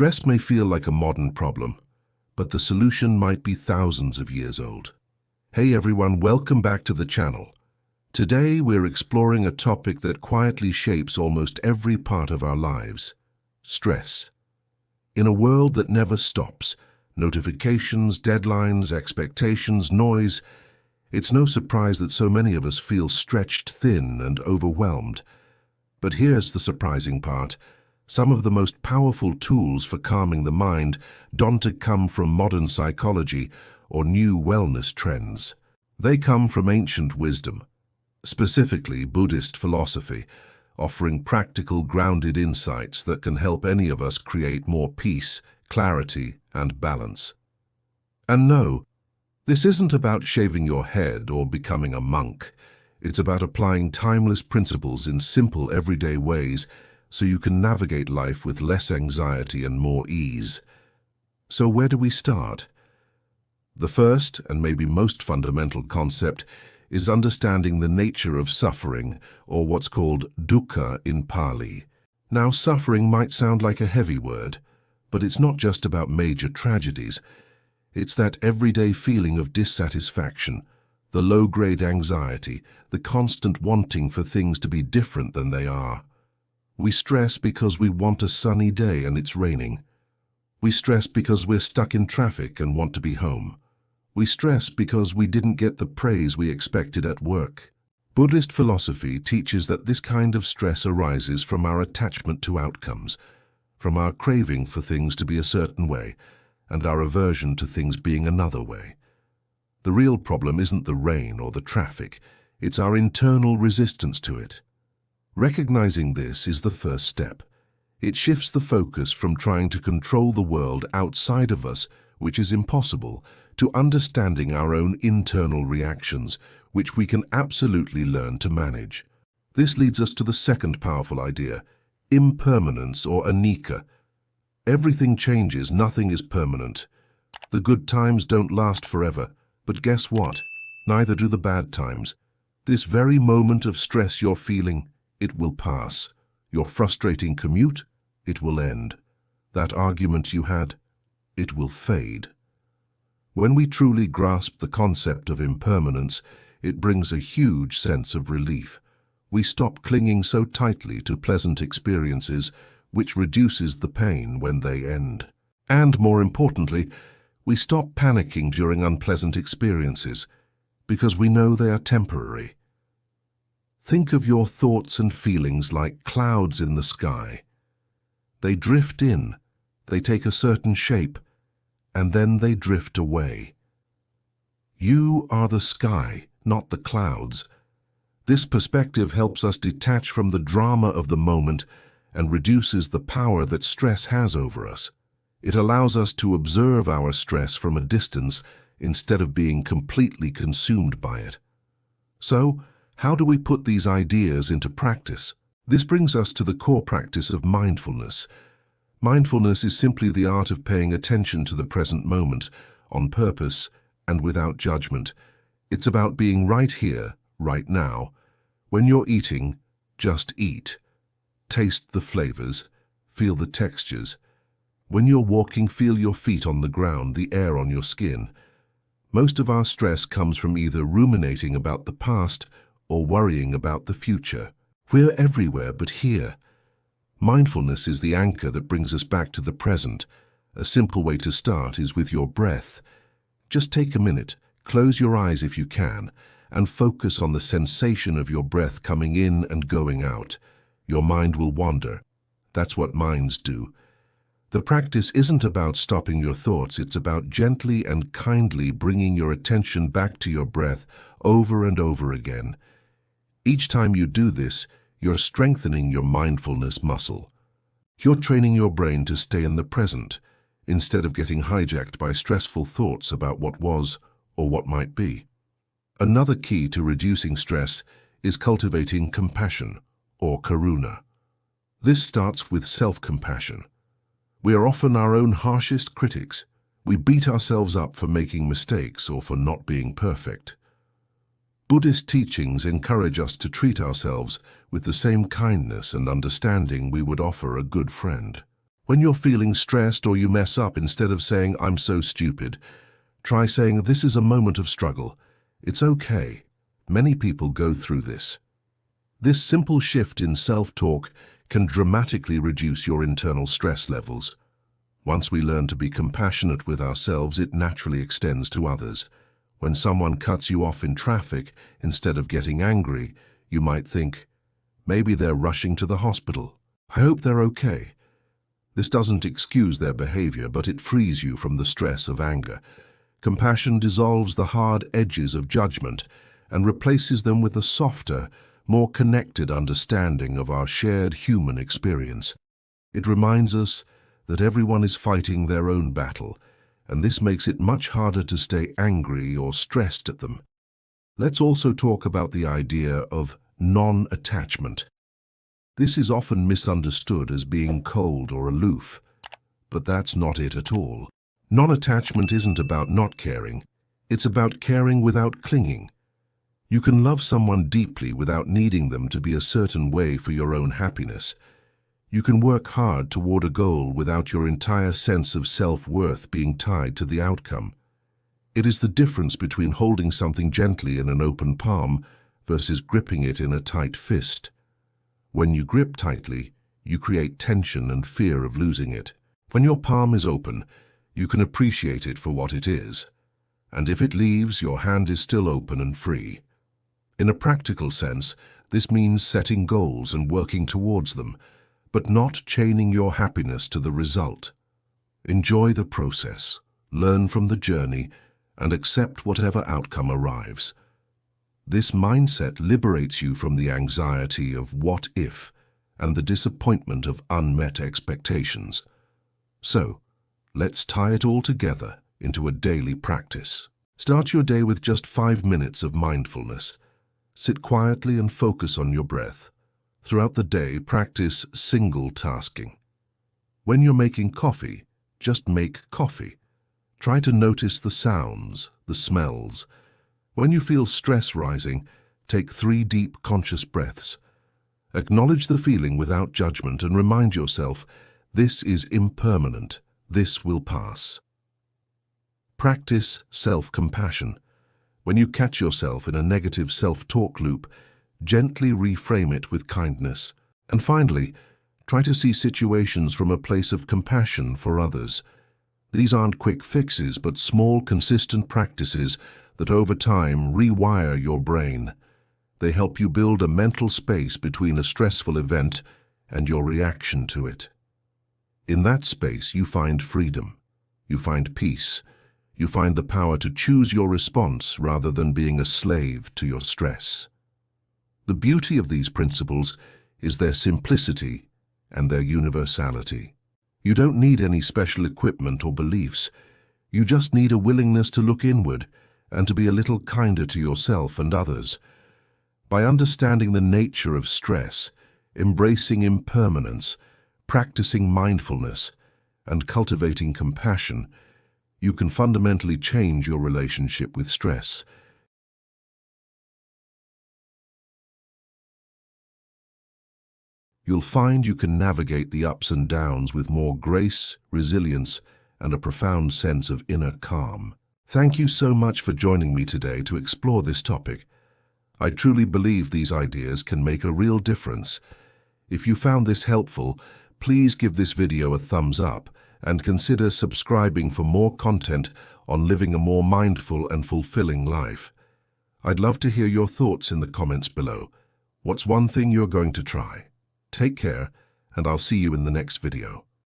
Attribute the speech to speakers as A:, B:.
A: Stress may feel like a modern problem, but the solution might be thousands of years old. Hey everyone, welcome back to the channel. Today we're exploring a topic that quietly shapes almost every part of our lives: stress. In a world that never stops, notifications, deadlines, expectations, noise, it's no surprise that so many of us feel stretched thin and overwhelmed. But here's the surprising part. Some of the most powerful tools for calming the mind don't come from modern psychology or new wellness trends. They come from ancient wisdom, specifically Buddhist philosophy, offering practical, grounded insights that can help any of us create more peace, clarity, and balance. And no, this isn't about shaving your head or becoming a monk. It's about applying timeless principles in simple, everyday ways so you can navigate life with less anxiety and more ease. So where do we start? The first, and maybe most fundamental concept, is understanding the nature of suffering, or what's called dukkha in Pali. Now, suffering might sound like a heavy word, but it's not just about major tragedies. It's that everyday feeling of dissatisfaction, the low-grade anxiety, the constant wanting for things to be different than they are. We stress because we want a sunny day and it's raining. We stress because we're stuck in traffic and want to be home. We stress because we didn't get the praise we expected at work. Buddhist philosophy teaches that this kind of stress arises from our attachment to outcomes, from our craving for things to be a certain way, and our aversion to things being another way. The real problem isn't the rain or the traffic, it's our internal resistance to it. Recognizing this is the first step. It shifts the focus from trying to control the world outside of us, which is impossible, to understanding our own internal reactions, which we can absolutely learn to manage. This leads us to the second powerful idea: impermanence or anicca. Everything changes, nothing is permanent. The good times don't last forever, but guess what? Neither do the bad times. This very moment of stress you're feeling, it will pass. Your frustrating commute, it will end. That argument you had, it will fade. When we truly grasp the concept of impermanence, it brings a huge sense of relief. We stop clinging so tightly to pleasant experiences, which reduces the pain when they end. And more importantly, we stop panicking during unpleasant experiences, because we know they are temporary. Think of your thoughts and feelings like clouds in the sky. They drift in, they take a certain shape, and then they drift away. You are the sky, not the clouds. This perspective helps us detach from the drama of the moment and reduces the power that stress has over us. It allows us to observe our stress from a distance instead of being completely consumed by it. So, how do we put these ideas into practice? This brings us to the core practice of mindfulness. Mindfulness is simply the art of paying attention to the present moment, on purpose and without judgment. It's about being right here, right now. When you're eating, just eat. Taste the flavors, feel the textures. When you're walking, feel your feet on the ground, the air on your skin. Most of our stress comes from either ruminating about the past or worrying about the future. We're everywhere but here. Mindfulness is the anchor that brings us back to the present. A simple way to start is with your breath. Just take a minute, close your eyes if you can, and focus on the sensation of your breath coming in and going out. Your mind will wander. That's what minds do. The practice isn't about stopping your thoughts, it's about gently and kindly bringing your attention back to your breath over and over again. Each time you do this, you're strengthening your mindfulness muscle. You're training your brain to stay in the present, instead of getting hijacked by stressful thoughts about what was or what might be. Another key to reducing stress is cultivating compassion, or karuna. This starts with self-compassion. We are often our own harshest critics. We beat ourselves up for making mistakes or for not being perfect. Buddhist teachings encourage us to treat ourselves with the same kindness and understanding we would offer a good friend. When you're feeling stressed or you mess up, instead of saying, "I'm so stupid," try saying, "This is a moment of struggle. It's okay. Many people go through this." This simple shift in self-talk can dramatically reduce your internal stress levels. Once we learn to be compassionate with ourselves, it naturally extends to others. When someone cuts you off in traffic, instead of getting angry, you might think, "Maybe they're rushing to the hospital. I hope they're okay." This doesn't excuse their behavior, but it frees you from the stress of anger. Compassion dissolves the hard edges of judgment and replaces them with a softer, more connected understanding of our shared human experience. It reminds us that everyone is fighting their own battle, and this makes it much harder to stay angry or stressed at them. Let's also talk about the idea of non-attachment. This is often misunderstood as being cold or aloof, but that's not it at all. Non-attachment isn't about not caring. It's about caring without clinging. You can love someone deeply without needing them to be a certain way for your own happiness. You can work hard toward a goal without your entire sense of self-worth being tied to the outcome. It is the difference between holding something gently in an open palm versus gripping it in a tight fist. When you grip tightly, you create tension and fear of losing it. When your palm is open, you can appreciate it for what it is. And if it leaves, your hand is still open and free. In a practical sense, this means setting goals and working towards them, but not chaining your happiness to the result. Enjoy the process, learn from the journey, and accept whatever outcome arrives. This mindset liberates you from the anxiety of what if and the disappointment of unmet expectations. So, let's tie it all together into a daily practice. Start your day with just 5 minutes of mindfulness. Sit quietly and focus on your breath. Throughout the day, practice single tasking. When you're making coffee, just make coffee. Try to notice the sounds, the smells. When you feel stress rising, take 3 deep conscious breaths. Acknowledge the feeling without judgment and remind yourself, this is impermanent, this will pass. Practice self-compassion. When you catch yourself in a negative self-talk loop, gently reframe it with kindness. And finally, try to see situations from a place of compassion for others. These aren't quick fixes, but small, consistent practices that over time rewire your brain. They help you build a mental space between a stressful event and your reaction to it. In that space, you find freedom, you find peace, you find the power to choose your response rather than being a slave to your stress. The beauty of these principles is their simplicity and their universality. You don't need any special equipment or beliefs. You just need a willingness to look inward and to be a little kinder to yourself and others. By understanding the nature of stress, embracing impermanence, practicing mindfulness, and cultivating compassion, you can fundamentally change your relationship with stress. You'll find you can navigate the ups and downs with more grace, resilience, and a profound sense of inner calm. Thank you so much for joining me today to explore this topic. I truly believe these ideas can make a real difference. If you found this helpful, please give this video a thumbs up and consider subscribing for more content on living a more mindful and fulfilling life. I'd love to hear your thoughts in the comments below. What's one thing you're going to try? Take care, and I'll see you in the next video.